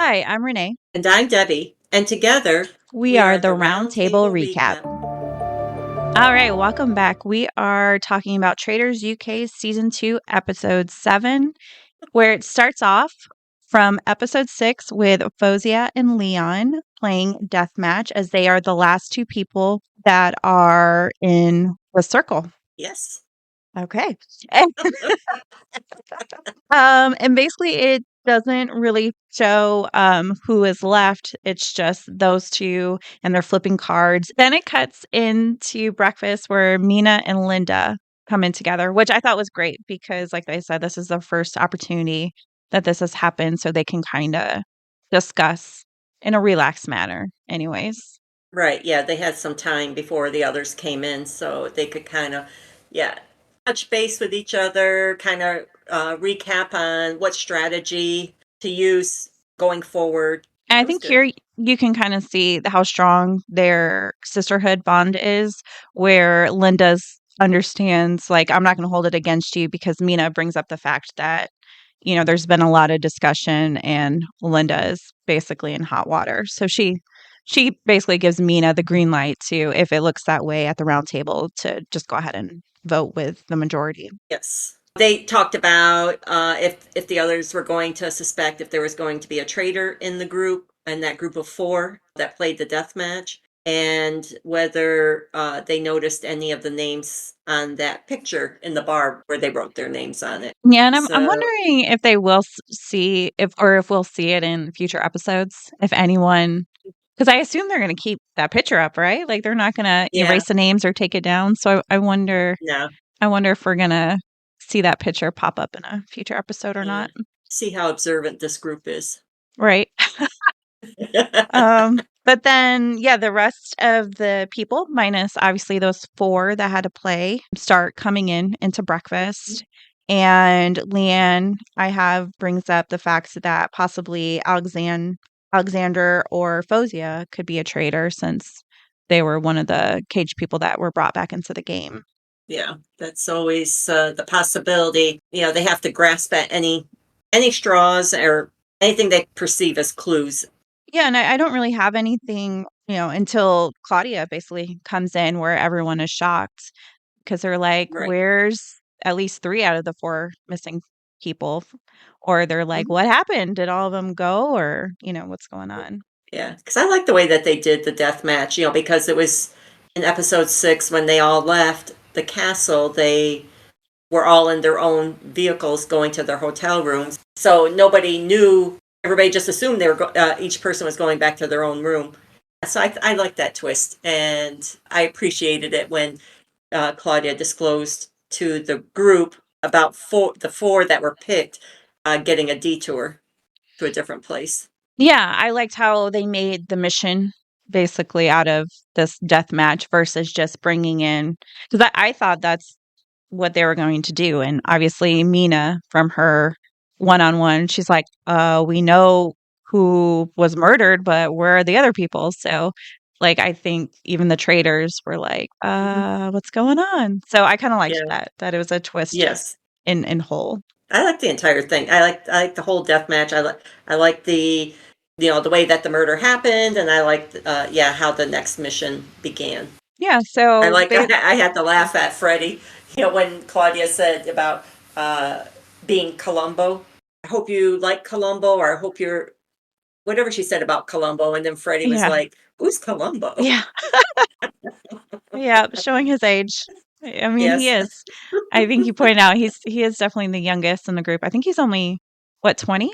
Hi, I'm Renee. And I'm Debbie. And together, We we are are the the Roundtable Roundtable Recap. Recap. All right, welcome back. We are talking about Traitors UK Season 2, Episode 7, where it starts off from Episode 6 with Fozia and Leon playing Deathmatch as they are the last two people that are in the circle. Yes. Okay. And basically it doesn't really show who is left. It's just those two and they're flipping cards. Then it cuts into breakfast where Mina and Linda come in together, which I thought was great because like I said, this is the first opportunity that this has happened so they can kind of discuss in a relaxed manner anyways. Right. Yeah. They had some time before the others came in, so they could kind of, yeah, touch base with each other, kind of recap on what strategy to use going forward. And I It was think good. here you can kind of see how strong their sisterhood bond is, where Linda's understands, like, I'm not going to hold it against you because Mina brings up the fact that, there's been a lot of discussion and Linda is basically in hot water. So she basically gives Mina the green light to, if it looks that way at the round table, to just go ahead and vote with the majority. Yes. They talked about if the others were going to suspect if there was going to be a traitor in the group, and that group of four that played the death match, and whether they noticed any of the names on that picture in the bar where they wrote their names on it. Yeah, and I'm So, wondering if they will see if we'll see it in future episodes. If anyone, because I assume they're going to keep that picture up, right? Like they're not going to yeah, erase the names or take it down. So I wonder, no, I wonder if we're going to see that picture pop up in a future episode or yeah. not. See how observant this group is. Right. But then, yeah, the rest of the people, minus obviously those four that had to play, start coming into breakfast. And Leanne, I have brings up the fact that possibly Alexander or Fozia could be a traitor since they were one of the cage people that were brought back into the game. Yeah, that's always the possibility. They have to grasp at any straws or anything they perceive as clues. Yeah, and I don't really have anything, until Claudia basically comes in where everyone is shocked because they're like, Right. "Where's at least 3 out of the 4 missing people?" Or they're like, Mhm. "What happened? Did all of them go?" Or, "What's going on?" Yeah, because I like the way that they did the death match. Because it was in episode 6 when they all left the castle. They were all in their own vehicles going to their hotel rooms, so nobody knew. Everybody just assumed each person was going back to their own room. So I like that twist, and I appreciated it when Claudia disclosed to the group about the four that were picked getting a detour to a different place. Yeah, I liked how they made the mission basically out of this death match versus just bringing in, because I thought that's what they were going to do. And obviously, Mina, from her one-on-one, she's like, we know who was murdered, but where are the other people? So, like, I think even the traitors were like, Mhm. what's going on? So I kind of liked Yeah. that it was a twist Yes. in whole. I like the entire thing. I like the whole death match. I like the way that the murder happened, and I liked yeah, how the next mission began. Yeah, I so like I had to laugh at Freddie, when Claudia said about uh, being Columbo. I hope you like Columbo, or I hope you're whatever she said about Columbo, and then Freddie was yeah, like, "Who's Columbo?" yeah, yeah, showing his age. I mean, he Yes. is. I think you pointed out he is definitely the youngest in the group. I think he's only what, 20,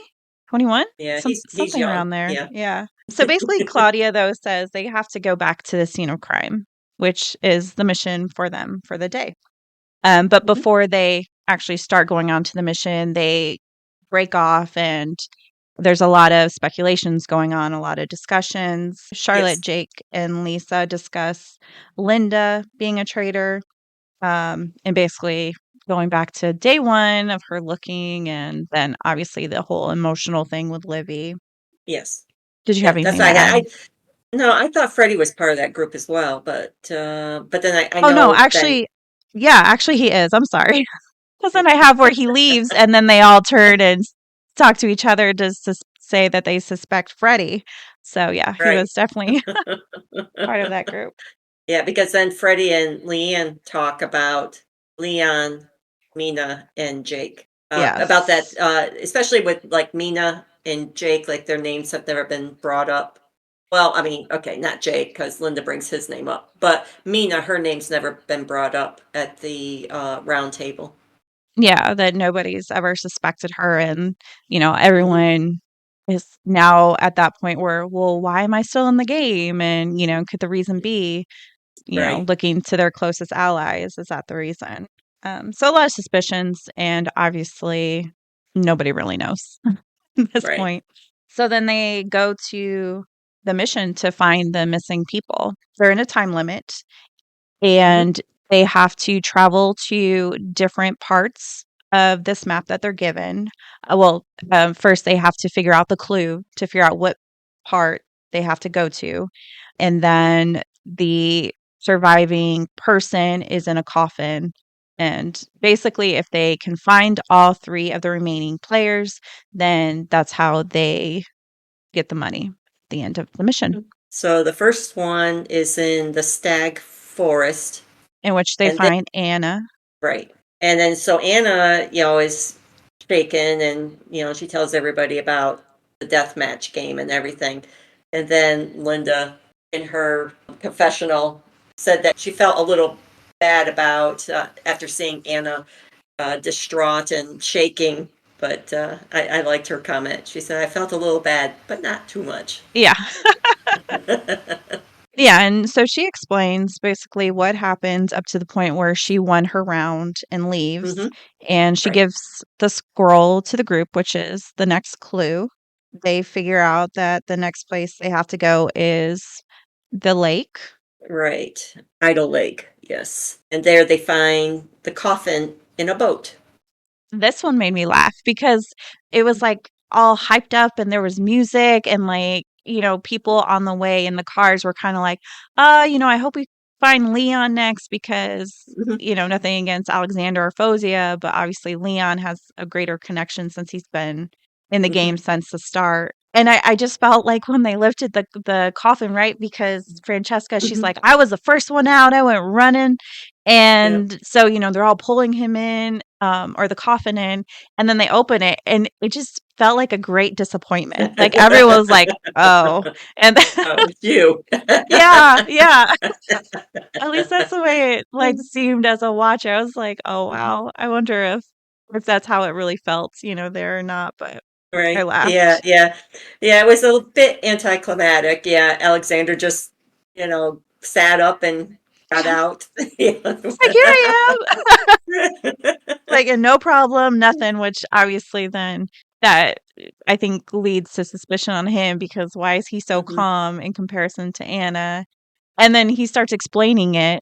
21, Yeah, he's something young. around there. Yeah. Yeah. So basically, Claudia though says they have to go back to the scene of crime, which is the mission for them for the day. But Mhm. before they actually start going on to the mission, they break off and there's a lot of speculations going on, a lot of discussions. Charlotte, Yes. Jake, and Lisa discuss Linda being a traitor, and basically going back to day one of her looking, and then obviously the whole emotional thing with Livy. Yes. Did you have Yeah. That's anything to why add? no, I thought Freddie was part of that group as well, but then I Oh no, know that actually, yeah, actually he is. I'm sorry. Because then I have where he leaves, and then they all turn and talk to each other to say that they suspect Freddie. So yeah, he Right. was definitely part of that group. Yeah, because then Freddie and Leanne talk about Leon, Mina, and Jake. About that, Yes. especially with like Mina and Jake, like their names have never been brought up. Well, I mean, okay, not Jake, because Linda brings his name up, but Mina, her name's never been brought up at the round table. Yeah, that nobody's ever suspected her, and, Hmm. everyone is now at that point where, "Well, why am I still in the game?" And, could the reason be, Right, looking to their closest allies, is that the reason? So a lot of suspicions, and obviously, nobody really knows at this right. point. So then they go to the mission to find the missing people. They're in a time limit, Hmm. and they have to travel to different parts of this map that they're given. First they have to figure out the clue to figure out what part they have to go to, and then the surviving person is in a coffin. And basically, if they can find all three of the remaining players, then that's how they get the money at the end of the mission, So the first one is in the Stag Forest, in which they and then find Anna. right. And then so Anna, is shaken and, she tells everybody about the death match game and everything. And then Linda, in her confessional, said that she felt a little bad about after seeing Anna distraught and shaking. But I liked her comment. She said, I felt a little bad, but not too much. Yeah. Yeah, and so she explains basically what happens up to the point where she won her round and leaves, Hmm. and she Right, gives the scroll to the group, which is the next clue. They figure out that the next place they have to go is the lake. right. Idle Lake, yes. And there they find the coffin in a boat. This one made me laugh because it was, like, all hyped up and there was music and, like, people on the way in the cars were kinda like, I hope we find Leon next," because, Hmm. nothing against Alexander or Fozia, but obviously Leon has a greater connection since he's been in the Hmm. game since the start. And I just felt like when they lifted the coffin, right, because Francesca, she's Hmm. like, "I was the first one out, I went running." Yep. And so, they're all pulling him in, or the coffin in, and then they open it, and it just felt like a great disappointment. Like, everyone was like, "Oh." And Oh, it's you. yeah, yeah. At least that's the way it, like, seemed as a watcher. I was like, "Oh, wow. I wonder if that's how it really felt, there or not," but I Right. Yeah, laughed. yeah. Yeah, it was a bit anticlimactic. Yeah, Alexander just, sat up and got Yeah. out. It's like, "Here I am." Like, and no problem, nothing, which obviously then that I think leads to suspicion on him because why is he so Mhm, calm in comparison to Anna? And then he starts explaining it,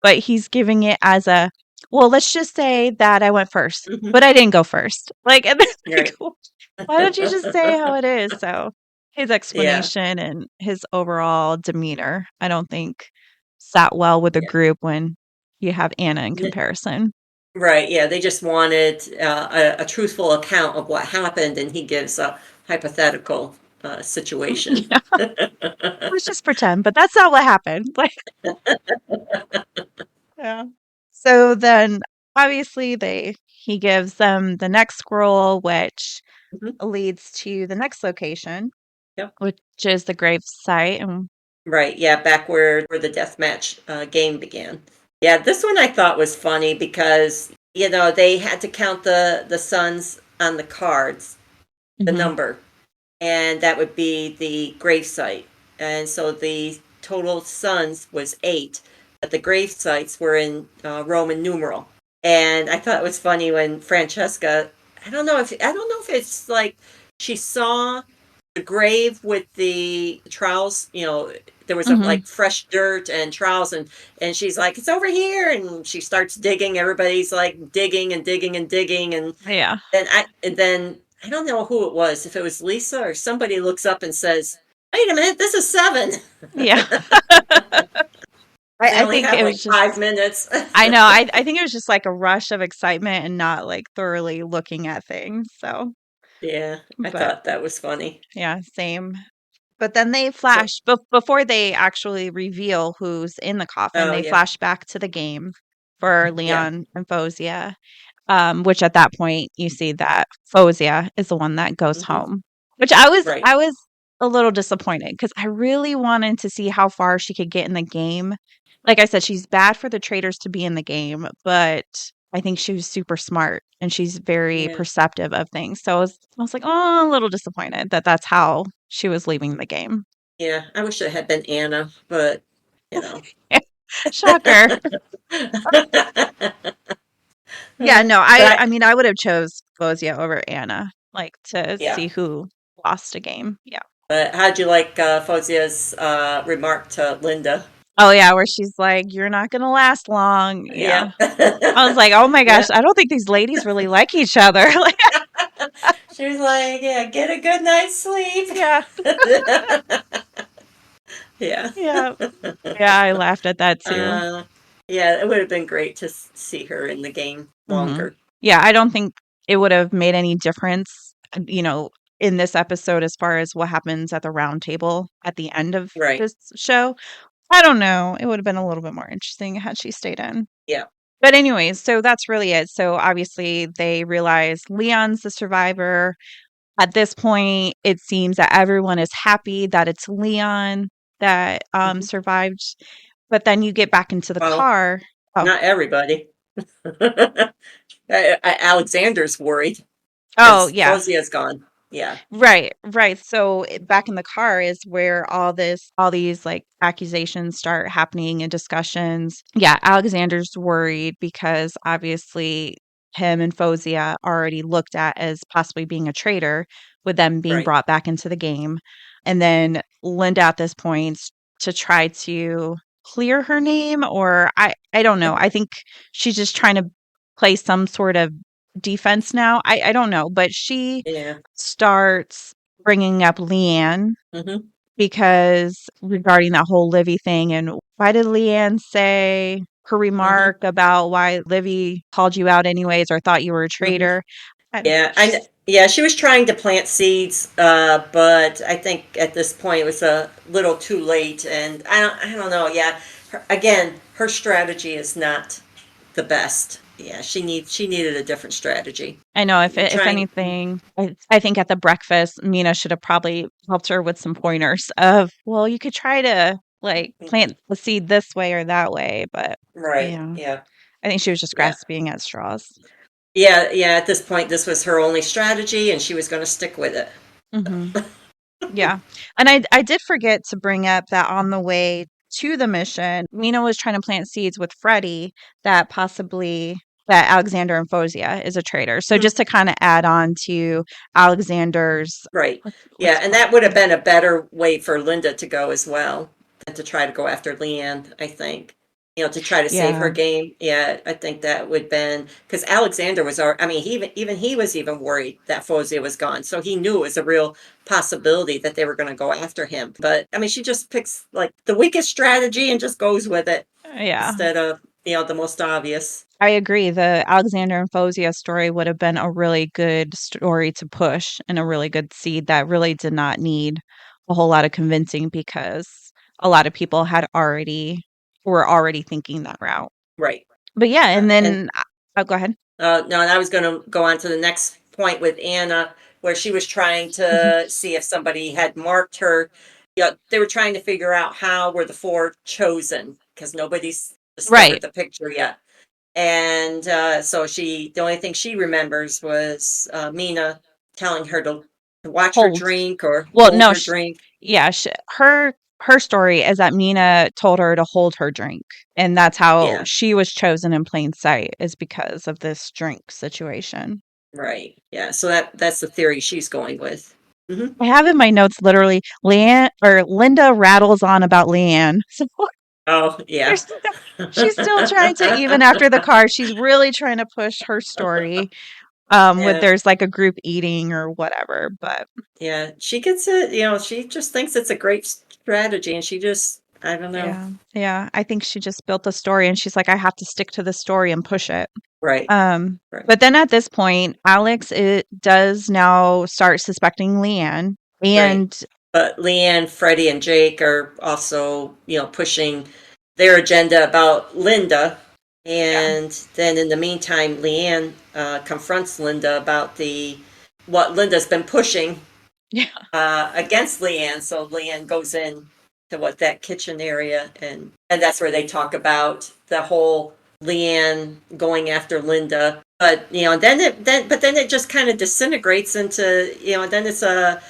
but he's giving it as a, well, let's just say that I went first, mhm. but I didn't go first. Like, and then like, Right. why don't you just say how it is? So his Yeah, explanation and his overall demeanor, I don't think sat well with the yeah. group when you have Anna in comparison. Right, yeah, they just wanted a truthful account of what happened, and he gives a hypothetical situation. Yeah. Let's just pretend, but that's not what happened. Like, yeah. So then obviously he gives them the next scroll, which Mhm. leads to the next location, Yep. which is the grave site. And Right, yeah, back where the deathmatch game began. Yeah, this one I thought was funny because, they had to count the suns on the cards, the mhm. number, and that would be the grave site. And so the total suns was 8, but the grave sites were in Roman numeral. And I thought it was funny when Francesca, I don't know if it's like she saw the grave with the trowels, there was Mhm. like fresh dirt and trowels, and she's like, it's over here, and she starts digging. Everybody's like digging and digging and digging, and Yeah. then I don't know who it was, if it was Lisa or somebody looks up and says, wait a minute, this is 7. Yeah. They I only think have it like was 5 minutes. I know. I think it was just like a rush of excitement and not like thoroughly looking at things. So Yeah, I But thought that was funny. yeah, same. But then they So, flash before they actually reveal who's in the coffin, oh they yeah, flash back to the game for yeah, Leon and Fozia. Which at that point you see that Fozia is the one that goes hmm home. Which I right, was a little disappointed because I really wanted to see how far she could get in the game. Like I said, she's bad for the traitors to be in the game, but I think she was super smart and she's very yeah, perceptive of things. So I was like, oh, a little disappointed that that's how she was leaving the game. yeah. I wish it had been Anna, but you know. Shocker. Yeah, no, But I mean I would have chose Fozia over Anna, like to yeah. see who lost a game. Yeah. But how'd you like Fozia's remark to Linda? Oh yeah, where she's like, "You're not gonna last long." Yeah. Yep. I was like, "Oh my gosh, Yeah. I don't think these ladies really like each other." Like, She was like, yeah, get a good night's sleep. yeah, Yeah. yeah, yeah. I laughed at that too. Uh, yeah, it would have been great to see her in the game Hmm. longer. Yeah, I don't think it would have made any difference, in this episode as far as what happens at the round table at the end of Right. this show. I don't know. It would have been a little bit more interesting had she stayed in. Yeah. But anyways, so that's really it. So obviously they realize Leon's the survivor. At this point, it seems that everyone is happy that it's Leon that hmm survived. But then you get back into the Well, car. Oh, not everybody. Alexander's worried oh because yeah. Fozia's gone. Yeah. Right, right. So back in the car is where all these like accusations start happening and discussions. Yeah, Alexander's worried because obviously him and Fozia are already looked at as possibly being a traitor with them being Right. brought back into the game. And then Linda at this point to try to clear her name or I don't know. I think she's just trying to play some sort of defense now. I don't know, but she Yeah. starts bringing up Leanne hmm because regarding that whole Livy thing, and why did Leanne say her hmm remark about why Livy called you out anyways or thought you were a hmm traitor? And Yeah. she's Yeah, she was trying to plant seeds, but I think at this point it was a little too late. And I don't know. Yeah. Again, her strategy is not the best. Yeah, she needed a different strategy. I know You're if trying. anything, I think at the breakfast, Mina should have probably helped her with some pointers of, well, you could try to like Mhm. plant the seed this way or that way, but Right. yeah, Yeah. I think she was just Yeah. grasping at straws. Yeah. Yeah. At this point, this was her only strategy, and she was going to stick with it. Hmm. Yeah. And I did forget to bring up that on the way to the mission, Mina was trying to plant seeds with Freddie that possibly that Alexander and Fozia is a traitor. So Mhm. just to kind of add on to Alexander's Right. Yeah, what's and called that would have been a better way for Linda to go as well than to try to go after Leanne, I think. To try to save her yeah. game. Yeah, I think that would been because Alexander was I mean, he was even worried that Fozia was gone. So he knew it was a real possibility that they were going to go after him. But I mean, she just picks like the weakest strategy and just goes with it Yeah. instead of, the most obvious. I agree. The Alexander and Fozia story would have been a really good story to push and a really good seed that really did not need a whole lot of convincing because a lot of people were already thinking that route. Right. But yeah, and And then oh, go ahead. No, and I was going to go on to the next point with Anna, where she was trying Mhm. to see if somebody had marked her. Yeah, they were trying to figure out how were the four chosen because nobody's discovered Right. the picture yet. And so the only thing she remembers was Mina telling her to watch her Hold. drink or Well, hold no, her drink. yeah, her story is that Mina told her to hold her drink, and that's how Yeah, she was chosen in plain sight is because of this drink situation. right. Yeah, so that's the theory she's going with. hmm I have in my notes literally Leanne or Linda rattles on about Leanne. So Oh, yeah. there's she's still trying to even after the car, she's really trying to push her story. With Yeah. there's like a group eating or whatever. But Yeah, she gets it, she just thinks it's a great strategy and she just, I don't know. yeah, yeah. I think she just built the story and she's like, I have to stick to the story and push it. Right. Um, Right. but then at this point, Alex does now start suspecting Leanne, Right. and But Leanne, Freddie, and Jake are also, pushing their agenda about Linda. yeah, And then in the meantime, Leanne confronts Linda about the what Linda's been pushing yeah, against Leanne. So Leanne goes in to what that kitchen area, and that's where they talk about the whole Leanne going after Linda. But then it just kind of disintegrates into then it's a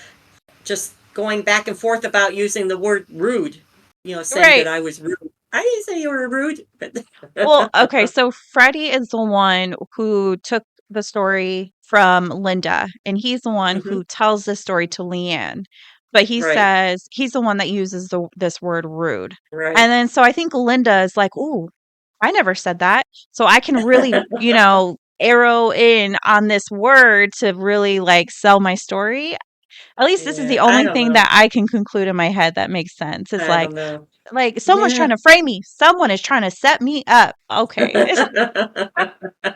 just going back and forth about using the word rude, saying that right. I was rude. I didn't say you were rude, but Well, okay, so Freddie is the one who took the story from Linda, and he's the one Mhm. who tells the story to Leanne. But he Right, says he's the one that uses this word rude. And right. then so I think Linda is like, "Ooh, I never said that." So I can really, arrow in on this word to really like sell my story. At least this is the Yeah, I only don't thing know. that I can conclude in my head that makes sense. It's I don't know. like someone's trying Yeah. to frame me. Someone is trying to set me up. Okay.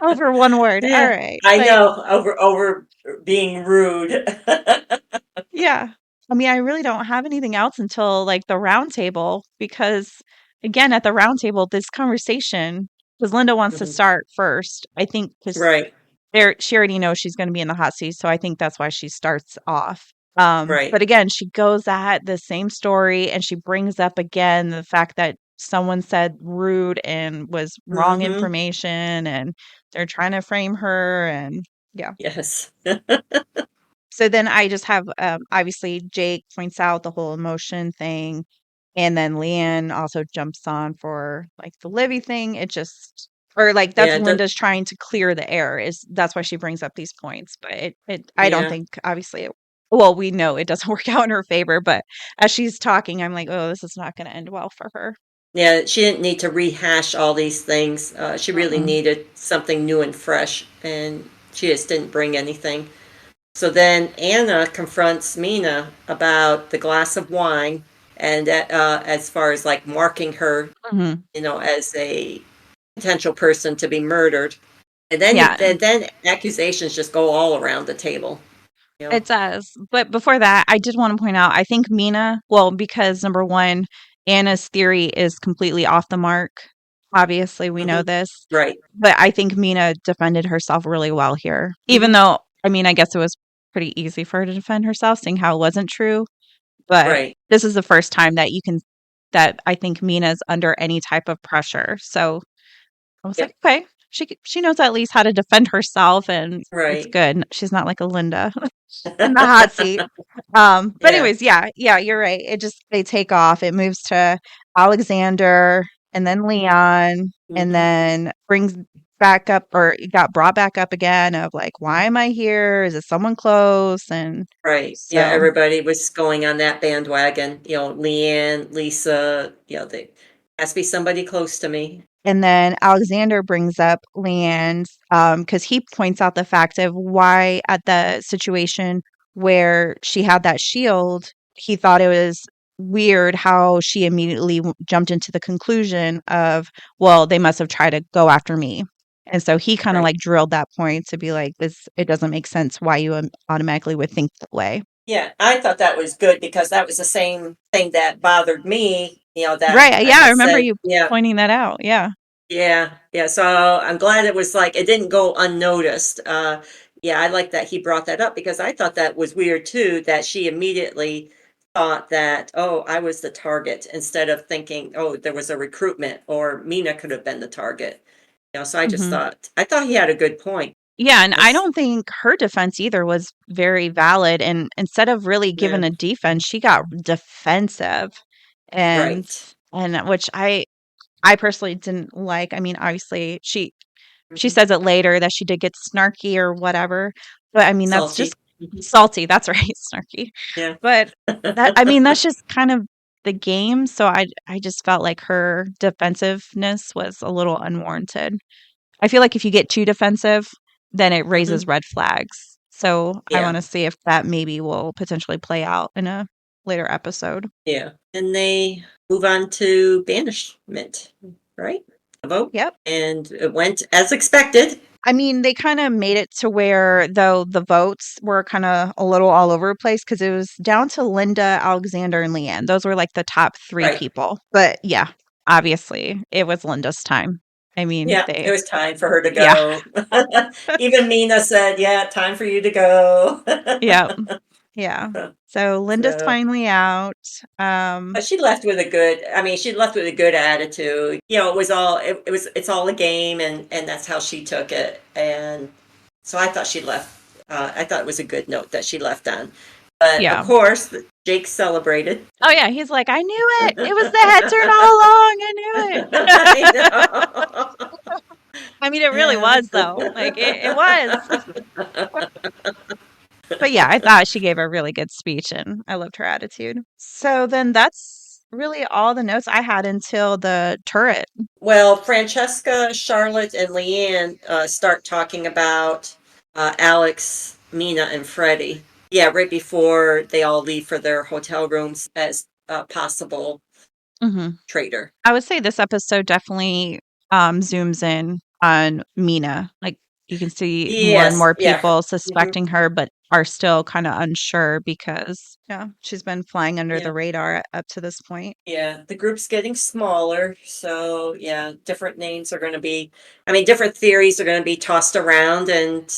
Over one word. All Yeah, right. I But know, over being rude. yeah. I mean, I really don't have anything else until like the round table because again, at the round table, this conversation, because Linda wants to Mhm. start first. I think because Right, she already knows she's going to be in the hot seat, so I think that's why she starts off. But right. again, she goes at the same story and she brings up again the fact that someone said rude and was wrong Mhm. information and they're trying to frame her and yeah. Yes. So then I just have obviously Jake points out the whole emotion thing and then Leanne also jumps on for like the Livy thing. It just or like that's Yeah, Linda's trying to clear the air is that's why she brings up these points. But it I don't yeah. think obviously well, we know it doesn't work out in her favor, but as she's talking, I'm like, oh, this is not gonna end well for her. Yeah, she didn't need to rehash all these things. She really Mm-mm. needed something new and fresh, and she just didn't bring anything. So then Anna confronts Mina about the glass of wine, and as far as like marking her, Mhm. as a potential person to be murdered. And then Yeah, then accusations just go all around the table. You know. it does. But before that, I did want to point out, I think Mina, well, because number one, Anna's theory is completely off the mark. Obviously, we know Hmm. this. Right. But I think Mina defended herself really well here. Even Hmm. though, I mean, I guess it was pretty easy for her to defend herself, seeing how it wasn't true. But Right. this is the first time that that I think Mina's under any type of pressure. So I was like, Yep. okay, she knows at least how to defend herself, and it's Right. good. She's not like a Linda in the hot seat. But Yeah. anyways, yeah, you're right. It just they take off. It moves to Alexander and then Leon and Hmm. then brings back up or it got brought back up again of like, why am I here? Is it someone close? And Right. Yeah, so everybody was going on that bandwagon. Leanne, Lisa, they has to be somebody close to me. and then Alexander brings up Leanne's because he points out the fact of why at the situation where she had that shield, he thought it was weird how she immediately jumped into the conclusion of, well, they must have tried to go after me. And so he kind of Right. like drilled that point to be like, this, it doesn't make sense why you automatically would think that way. Yeah, I thought that was good because that was the same thing that bothered me, that Right. I Yeah. I had remember said, you yeah, pointing that out. Yeah. yeah, yeah. So I'm glad it was like it didn't go unnoticed. Yeah, I like that he brought that up because I thought that was weird too, that she immediately thought that, oh, I was the target instead of thinking, oh, there was a recruitment or Mina could have been the target. So Mhm. I thought he had a good point. Yeah, and I Yes. don't think her defense either was very valid. And instead of really giving Yeah, a defense, she got defensive, and right. which I personally didn't like. I mean, obviously she Hmm. says it later that she did get snarky or whatever, but I mean that's just Salty. Hmm. salty. That's right, snarky. Yeah. But that I mean that's just kind of the game. So I just felt like her defensiveness was a little unwarranted. I feel like if you get too defensive, then it Hmm. raises red flags. So I Yeah. want to see if that maybe will potentially play out in a later episode. Yeah. And they move on to banishment, right? the vote, Yep. and it went as expected. I mean, they kind of made it to where, though, the votes were kind of a little all over the place because it was down to Linda, Alexander, and Leanne. Those were like the top three Right. people. But yeah, obviously, it was Linda's time. I mean, Yeah, it was time for her to yeah, go. Even Mina said, "Yeah, time for you to go." yeah, yeah. So Linda's So, finally out. but she left with a good. I mean, she left with a good attitude. It was all. It's all a game, and that's how she took it. And so I thought she left. I thought it was a good note that she left on. But of Yeah. course, Jake celebrated. Oh yeah, he's like, I knew it. It was the head turn all along. I knew it. I know. I mean, it really was though. Like it was. But yeah, I thought she gave a really good speech and I loved her attitude. So then that's really all the notes I had until the turret. Well, Francesca, Charlotte, and Leanne start talking about Alex, Mina, and Freddie. Yeah, right before they all leave for their hotel rooms as possible Hmm. traitor. I would say this episode definitely zooms in on Mina. Like you can see more and Yes, more yeah. people Mhm. suspecting her, but are still kind of unsure because yeah, she's been flying under Yeah, the radar up to this point. yeah. The group's getting smaller, so yeah, different names are going to be, I mean, different theories are going to be tossed around and,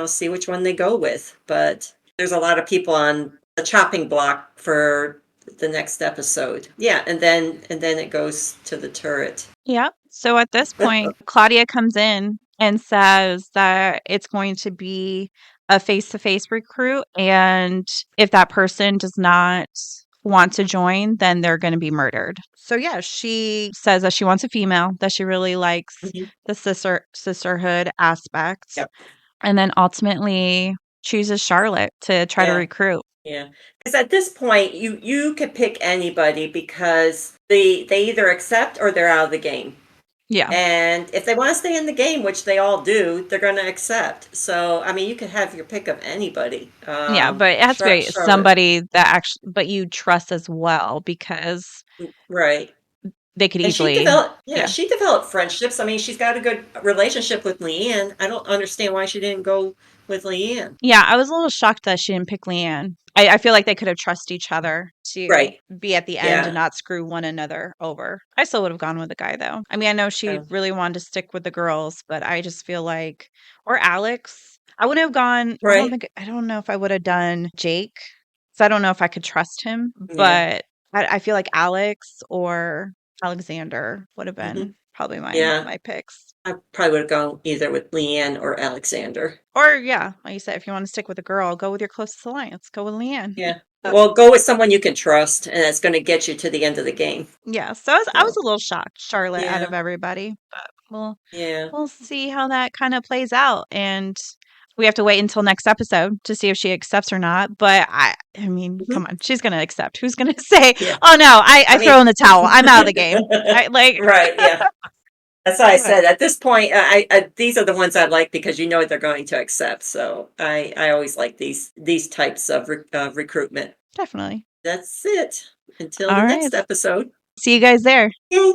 see which one they go with. But there's a lot of people on the chopping block for the next episode. Yeah, and then it goes to the turret. Yeah. So at this point, Claudia comes in and says that it's going to be a face to face recruit. And if that person does not want to join, then they're going to be murdered. So yeah, she says that she wants a female, that she really likes Mhm. the sisterhood aspect, Yep. and then ultimately chooses Charlotte to try to Yeah. recruit. Yeah, because at this point, you could pick anybody because they either accept or they're out of the game. Yeah. And if they want to stay in the game, which they all do, they're going to accept. So, I mean, you could have your pick of anybody. Yeah, but it has to be Charlotte, somebody that actually, but you trust as well because right? they could And she easily, developed, yeah, yeah. she developed friendships. I mean, she's got a good relationship with Leanne. I don't understand why she didn't go with Leanne. Yeah, I was a little shocked that she didn't pick Leanne. I feel like they could have trusted each other to Right? be at the end and Yeah. not screw one another over. I still would have gone with the guy though. I mean, I know she Um, really wanted to stick with the girls, but I just feel like, or Alex, I wouldn't have gone. right? I don't know if I would have done Jake. So I don't know if I could trust him, Yeah. but I feel like Alex or Alexander would have Hmm. been probably Yeah. my picks. I probably would have gone either with Leanne or Alexander. Or yeah, like you said, if you want to stick with a girl, go with your closest alliance. Go with Leanne. Yeah. Well, go with someone you can trust, and that's going to get you to the end of the game. Yeah, so I was So, a little shocked, Charlotte, out yeah, of everybody, but yeah. we'll see how that kind of plays out, and we have to wait until next episode to see if she accepts or not. But I mean, come Mhm. on, she's gonna accept. Who's gonna say, Yeah. "Oh no, I I throw mean, in the towel. I'm out of the game." I like, right. Yeah. That's why I but said at this point, these are the ones I like because you know they're going to accept. So I always like these types of recruitment. definitely. That's it. Until the All right, next episode. see you guys there. Yay.